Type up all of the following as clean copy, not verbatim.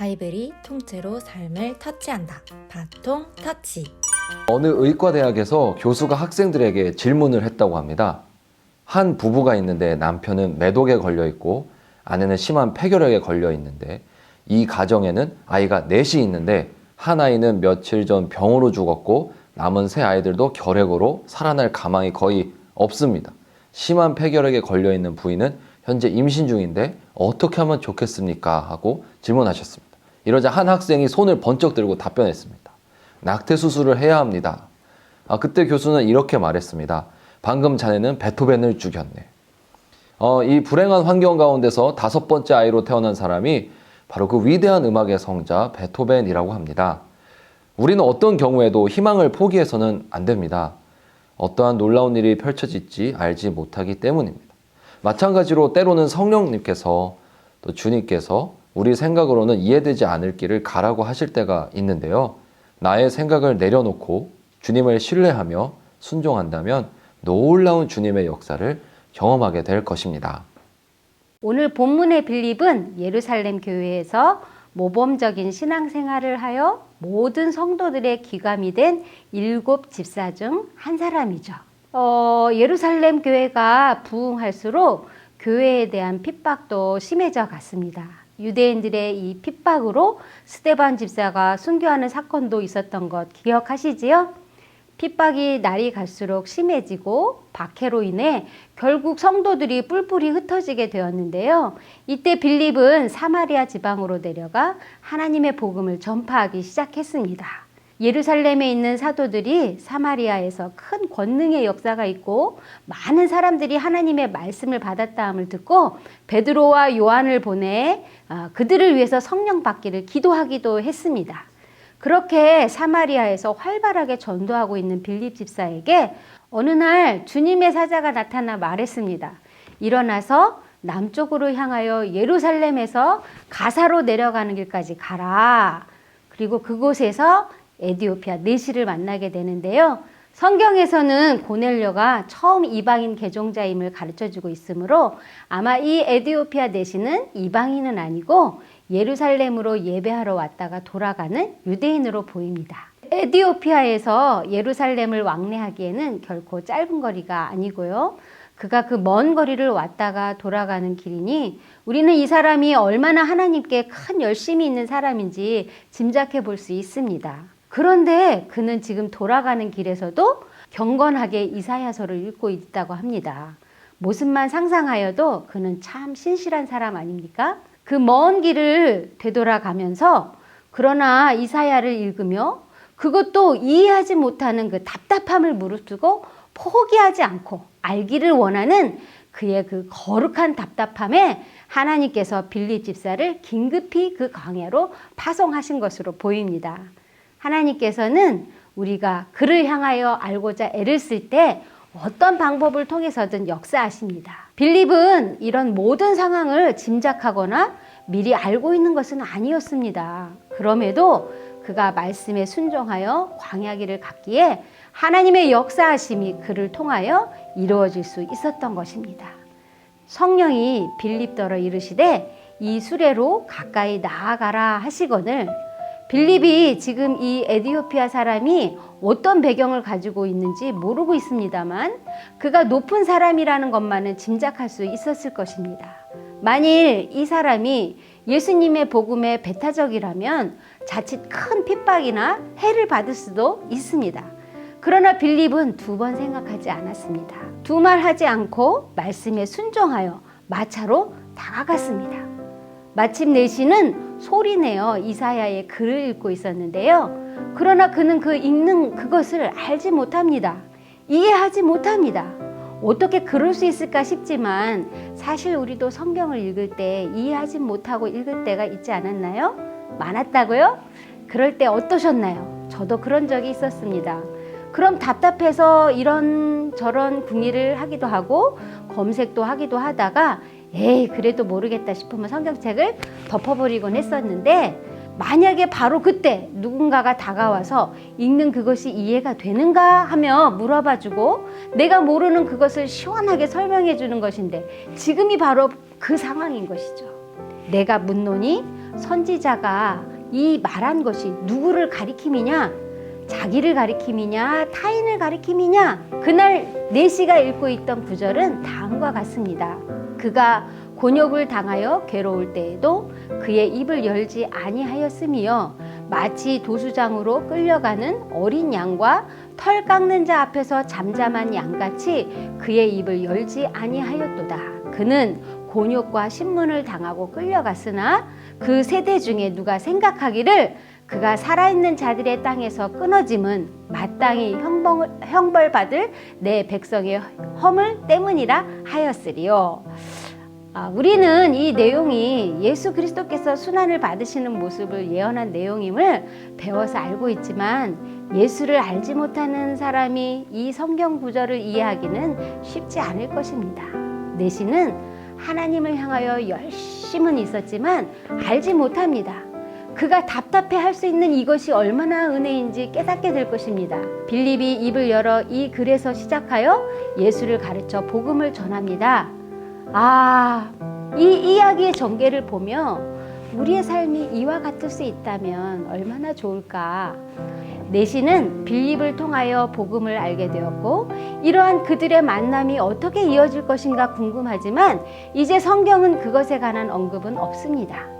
바이블이 통째로 삶을 터치한다. 바통 터치. 어느 의과대학에서 교수가 학생들에게 질문을 했다고 합니다. 한 부부가 있는데 남편은 매독에 걸려 있고 아내는 심한 폐결핵에 걸려 있는데 이 가정에는 아이가 넷이 있는데 한 아이는 며칠 전 병으로 죽었고 남은 세 아이들도 결핵으로 살아날 가망이 거의 없습니다. 심한 폐결핵에 걸려 있는 부인은 현재 임신 중인데 어떻게 하면 좋겠습니까? 하고 질문하셨습니다. 이러자 한 학생이 손을 번쩍 들고 답변했습니다. 낙태 수술을 해야 합니다. 그때 교수는 이렇게 말했습니다. 방금 자네는 베토벤을 죽였네. 이 불행한 환경 가운데서 5번째 아이로 태어난 사람이 바로 그 위대한 음악의 성자 베토벤이라고 합니다. 우리는 어떤 경우에도 희망을 포기해서는 안 됩니다. 어떠한 놀라운 일이 펼쳐질지 알지 못하기 때문입니다. 마찬가지로 때로는 성령님께서 또 주님께서 우리 생각으로는 이해되지 않을 길을 가라고 하실 때가 있는데요. 나의 생각을 내려놓고 주님을 신뢰하며 순종한다면 놀라운 주님의 역사를 경험하게 될 것입니다. 오늘 본문의 빌립은 예루살렘 교회에서 모범적인 신앙생활을 하여 모든 성도들의 귀감이 된 7 집사 중 한 사람이죠. 예루살렘 교회가 부흥할수록 교회에 대한 핍박도 심해져 갔습니다. 유대인들의 이 핍박으로 스데반 집사가 순교하는 사건도 있었던 것 기억하시지요? 핍박이 날이 갈수록 심해지고 박해로 인해 결국 성도들이 뿔뿔이 흩어지게 되었는데요. 이때 빌립은 사마리아 지방으로 내려가 하나님의 복음을 전파하기 시작했습니다. 예루살렘에 있는 사도들이 사마리아에서 큰 권능의 역사가 있고 많은 사람들이 하나님의 말씀을 받았다함을 듣고 베드로와 요한을 보내 그들을 위해서 성령 받기를 기도하기도 했습니다. 그렇게 사마리아에서 활발하게 전도하고 있는 빌립 집사에게 어느 날 주님의 사자가 나타나 말했습니다. 일어나서 남쪽으로 향하여 예루살렘에서 가사로 내려가는 길까지 가라. 그리고 그곳에서 에디오피아 내시를 만나게 되는데요. 성경에서는 고넬료가 처음 이방인 개종자임을 가르쳐주고 있으므로 아마 이 에디오피아 내시는 이방인은 아니고 예루살렘으로 예배하러 왔다가 돌아가는 유대인으로 보입니다. 에디오피아에서 예루살렘을 왕래하기에는 결코 짧은 거리가 아니고요. 그가 그 먼 거리를 왔다가 돌아가는 길이니 우리는 이 사람이 얼마나 하나님께 큰 열심이 있는 사람인지 짐작해 볼 수 있습니다. 그런데 그는 지금 돌아가는 길에서도 경건하게 이사야서를 읽고 있다고 합니다. 모습만 상상하여도 그는 참 신실한 사람 아닙니까? 그 먼 길을 되돌아가면서 그러나 이사야를 읽으며 그것도 이해하지 못하는 그 답답함을 무릅쓰고 포기하지 않고 알기를 원하는 그의 그 거룩한 답답함에 하나님께서 빌립 집사를 긴급히 그 광야로 파송하신 것으로 보입니다. 하나님께서는 우리가 그를 향하여 알고자 애를 쓸 때 어떤 방법을 통해서든 역사하십니다. 빌립은 이런 모든 상황을 짐작하거나 미리 알고 있는 것은 아니었습니다. 그럼에도 그가 말씀에 순종하여 광야길을 갔기에 하나님의 역사하심이 그를 통하여 이루어질 수 있었던 것입니다. 성령이 빌립더러 이르시되 이 수레로 가까이 나아가라 하시거늘 빌립이 지금 이 에디오피아 사람이 어떤 배경을 가지고 있는지 모르고 있습니다만 그가 높은 사람이라는 것만은 짐작할 수 있었을 것입니다. 만일 이 사람이 예수님의 복음에 배타적이라면 자칫 큰 핍박이나 해를 받을 수도 있습니다. 그러나 빌립은 2번 생각하지 않았습니다. 두말하지 않고 말씀에 순종하여 마차로 다가갔습니다. 마침 내시는 소리내어 이사야의 글을 읽고 있었는데요. 그러나 그는 그 읽는 그것을 알지 못합니다. 이해하지 못합니다. 어떻게 그럴 수 있을까 싶지만 사실 우리도 성경을 읽을 때 이해하지 못하고 읽을 때가 있지 않았나요? 많았다고요? 그럴 때 어떠셨나요? 저도 그런 적이 있었습니다. 그럼 답답해서 이런저런 궁리를 하기도 하고 검색도 하기도 하다가 그래도 모르겠다 싶으면 성경책을 덮어버리곤 했었는데 만약에 바로 그때 누군가가 다가와서 읽는 그것이 이해가 되는가 하며 물어봐주고 내가 모르는 그것을 시원하게 설명해 주는 것인데 지금이 바로 그 상황인 것이죠. 내가 묻노니 선지자가 이 말한 것이 누구를 가리킴이냐? 자기를 가리킴이냐? 타인을 가리킴이냐? 그날 내시가 읽고 있던 구절은 다음과 같습니다. 그가 곤욕을 당하여 괴로울 때에도 그의 입을 열지 아니하였으며 마치 도수장으로 끌려가는 어린 양과 털 깎는 자 앞에서 잠잠한 양같이 그의 입을 열지 아니하였도다. 그는 곤욕과 신문을 당하고 끌려갔으나 그 세대 중에 누가 생각하기를 그가 살아있는 자들의 땅에서 끊어짐은 마땅히 형벌받을 내 백성의 허물 때문이라 하였으리요. 우리는 이 내용이 예수 그리스도께서 순환을 받으시는 모습을 예언한 내용임을 배워서 알고 있지만 예수를 알지 못하는 사람이 이 성경 구절을 이해하기는 쉽지 않을 것입니다. 내시는 하나님을 향하여 열심은 있었지만 알지 못합니다. 그가 답답해 할 수 있는 이것이 얼마나 은혜인지 깨닫게 될 것입니다. 빌립이 입을 열어 이 글에서 시작하여 예수를 가르쳐 복음을 전합니다. 이 이야기의 전개를 보며 우리의 삶이 이와 같을 수 있다면 얼마나 좋을까. 내시는 빌립을 통하여 복음을 알게 되었고 이러한 그들의 만남이 어떻게 이어질 것인가 궁금하지만 이제 성경은 그것에 관한 언급은 없습니다.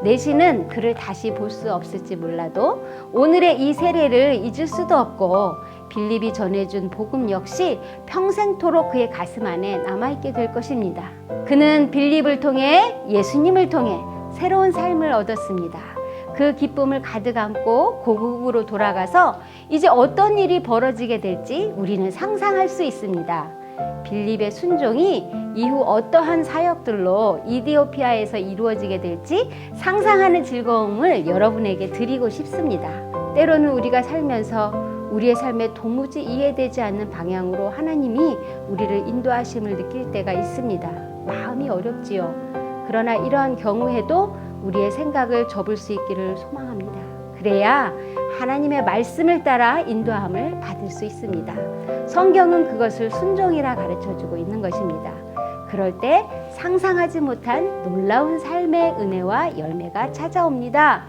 내시는 그를 다시 볼 수 없을지 몰라도 오늘의 이 세례를 잊을 수도 없고 빌립이 전해준 복음 역시 평생토록 그의 가슴 안에 남아있게 될 것입니다. 그는 빌립을 통해 예수님을 통해 새로운 삶을 얻었습니다. 그 기쁨을 가득 안고 고국으로 돌아가서 이제 어떤 일이 벌어지게 될지 우리는 상상할 수 있습니다. 빌립의 순종이 이후 어떠한 사역들로 이디오피아에서 이루어지게 될지 상상하는 즐거움을 여러분에게 드리고 싶습니다. 때로는 우리가 살면서 우리의 삶에 도무지 이해되지 않는 방향으로 하나님이 우리를 인도하심을 느낄 때가 있습니다. 마음이 어렵지요. 그러나 이러한 경우에도 우리의 생각을 접을 수 있기를 소망합니다. 그래야 하나님의 말씀을 따라 인도함을 받을 수 있습니다. 성경은 그것을 순종이라 가르쳐주고 있는 것입니다. 그럴 때 상상하지 못한 놀라운 삶의 은혜와 열매가 찾아옵니다.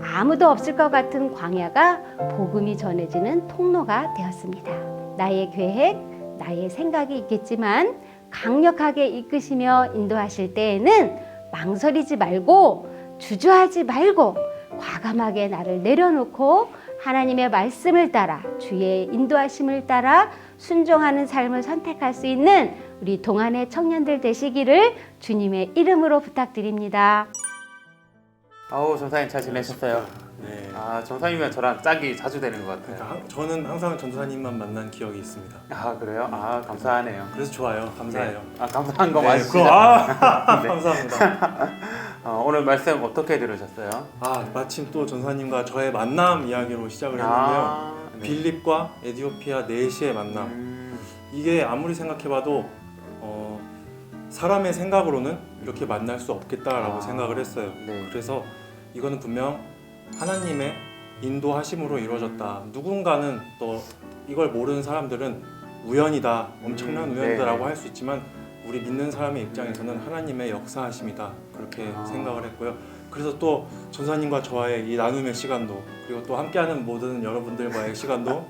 아무도 없을 것 같은 광야가 복음이 전해지는 통로가 되었습니다. 나의 계획, 나의 생각이 있겠지만 강력하게 이끄시며 인도하실 때에는 망설이지 말고 주저하지 말고 과감하게 나를 내려놓고 하나님의 말씀을 따라 주의 인도하심을 따라 순종하는 삶을 선택할 수 있는 우리 동안의 청년들 되시기를 주님의 이름으로 부탁드립니다. 전사님 잘 지내셨어요? 네. 전사님이면 저랑 짝이 자주 되는 것 같아요. 그러니까 저는 항상 전도사님만 만난 기억이 있습니다. 그래요? 감사하네요. 그래서 좋아요. 감사해요. 네. 감사한 거 네, 맞으시죠? 네. 감사합니다. 오늘 말씀 어떻게 들으셨어요? 마침 또 전사님과 저의 만남 이야기로 시작을 했는데요. 네. 빌립과 에디오피아 내시의 만남. 이게 아무리 생각해봐도 사람의 생각으로는 이렇게 만날 수 없겠다라고 생각을 했어요. 네. 그래서 이거는 분명 하나님의 인도하심으로 이루어졌다. 누군가는 또 이걸 모르는 사람들은 우연이다, 엄청난 우연이다라고 할 수 있지만 우리 믿는 사람의 입장에서는 하나님의 역사하심이다 그렇게 생각을 했고요. 그래서 또 전사님과 저와의 이 나눔의 시간도 그리고 또 함께하는 모든 여러분들과의 시간도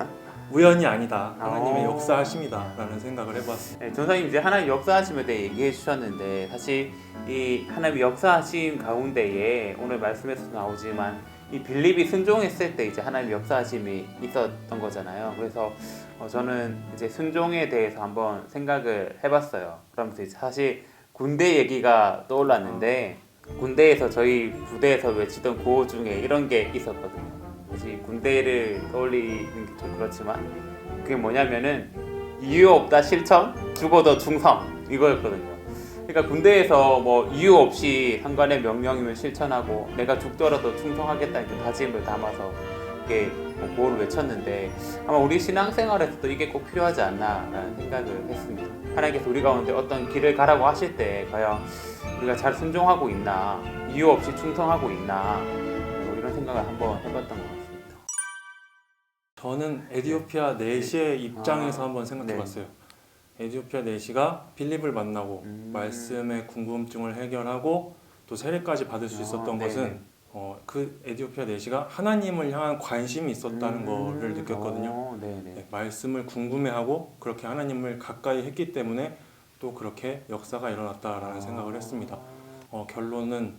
우연이 아니다, 하나님의 역사하심이다 라는 생각을 해봤습니다. 네, 전사님 이제 하나님 역사하심에 대해 얘기해 주셨는데 사실 이 하나님 역사하심 가운데에 오늘 말씀에서 나오지만 이 빌립이 순종했을 때 이제 하나님 역사하심이 있었던 거잖아요. 그래서 저는 이제 순종에 대해서 한번 생각을 해봤어요. 그러면서 이제 사실 군대 얘기가 떠올랐는데 군대에서 저희 부대에서 외치던 구호 중에 이런 게 있었거든요. 사실 군대를 떠올리는 게 좀 그렇지만 그게 뭐냐면은 이유 없다 실천, 죽어도 충성 이거였거든요. 그러니까 군대에서 뭐 이유 없이 상관의 명령임을 실천하고 내가 죽더라도 충성하겠다는 그 다짐을 담아서 이게 구호를 외쳤는데 아마 우리 신앙생활에서도 이게 꼭 필요하지 않나라는 생각을 했습니다. 하나님께서 우리 가운데 어떤 길을 가라고 하실 때 과연 우리가 잘 순종하고 있나, 이유 없이 충성하고 있나 이런 생각을 한번 해봤던 것 같습니다. 저는 에디오피아 내시의 입장에서 한번 생각해봤어요. 에디오피아 내시가 빌립을 만나고 말씀의 궁금증을 해결하고 또 세례까지 받을 수 있었던 것은 그 에디오피아 내시가 하나님을 향한 관심이 있었다는 거를 느꼈거든요. 네네. 네, 말씀을 궁금해하고 그렇게 하나님을 가까이 했기 때문에 또 그렇게 역사가 일어났다라는 생각을 했습니다. 결론은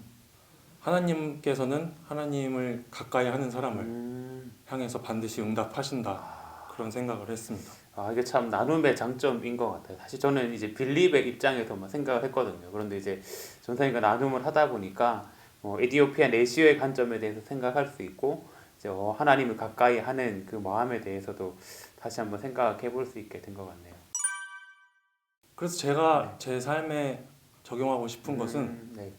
하나님께서는 하나님을 가까이 하는 사람을 향해서 반드시 응답하신다. 그런 생각을 했습니다. 이게 참 나눔의 장점인 것 같아요. 사실 저는 이제 빌립의 입장에서만 생각을 했거든요. 그런데 이제 전사님과 나눔을 하다 보니까 에디오피아 내시의 관점에 대해서 생각할 수 있고 이제 하나님을 가까이 하는 그 마음에 대해서도 다시 한번 생각해 볼 수 있게 된 것 같네요. 그래서 제가 제 삶에 적용하고 싶은 것은 네.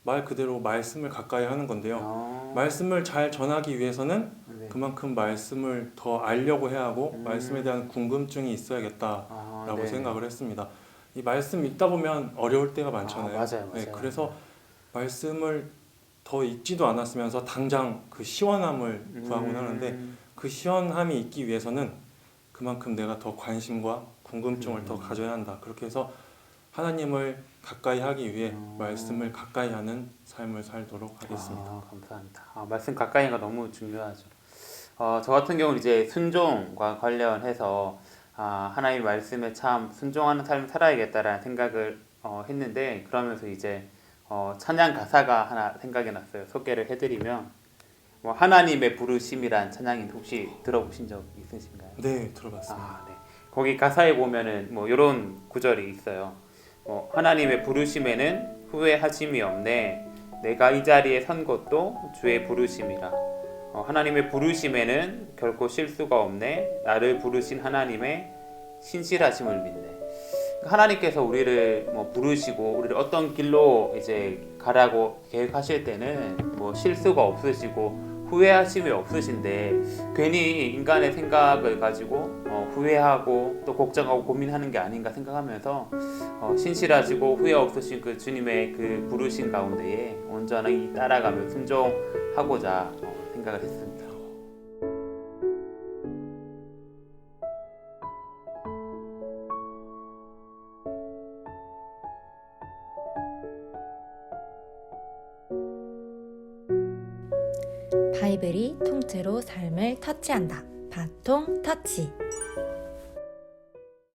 말 그대로 말씀을 가까이 하는 건데요. 아, 말씀을 잘 전하기 위해서는 네. 그만큼 말씀을 더 알려고 해야 하고 말씀에 대한 궁금증이 있어야겠다라고 네네. 생각을 했습니다. 이 말씀 읽다 보면 어려울 때가 많잖아요. 맞아요. 네, 그래서 말씀을 더 읽지도 않았으면서 당장 그 시원함을 구하곤 하는데 그 시원함이 있기 위해서는 그만큼 내가 더 관심과 궁금증을 더 가져야 한다. 그렇게 해서 하나님을 가까이 하기 위해 말씀을 가까이 하는 삶을 살도록 하겠습니다. 감사합니다. 말씀 가까이가 너무 중요하죠. 저 같은 경우는 이제 순종과 관련해서 하나님 말씀에 참 순종하는 삶을 살아야겠다라는 생각을 했는데 그러면서 이제 찬양 가사가 하나 생각이 났어요. 소개를 해드리면 하나님의 부르심이란 찬양인 혹시 들어보신 적 있으신가요? 네, 들어봤습니다. 네. 거기 가사에 보면은 이런 구절이 있어요. 하나님의 부르심에는 후회하심이 없네. 내가 이 자리에 선 것도 주의 부르심이라. 하나님의 부르심에는 결코 실수가 없네. 나를 부르신 하나님의 신실하심을 믿네. 하나님께서 우리를 부르시고 우리를 어떤 길로 이제 가라고 계획하실 때는 실수가 없으시고 후회하심이 없으신데 괜히 인간의 생각을 가지고 후회하고 또 걱정하고 고민하는 게 아닌가 생각하면서 신실하시고 후회 없으신 그 주님의 그 부르신 가운데에 온전히 따라가며 순종하고자 생각을 했습니다. 바이블이 통째로 삶을 터치한다. 바통 터치.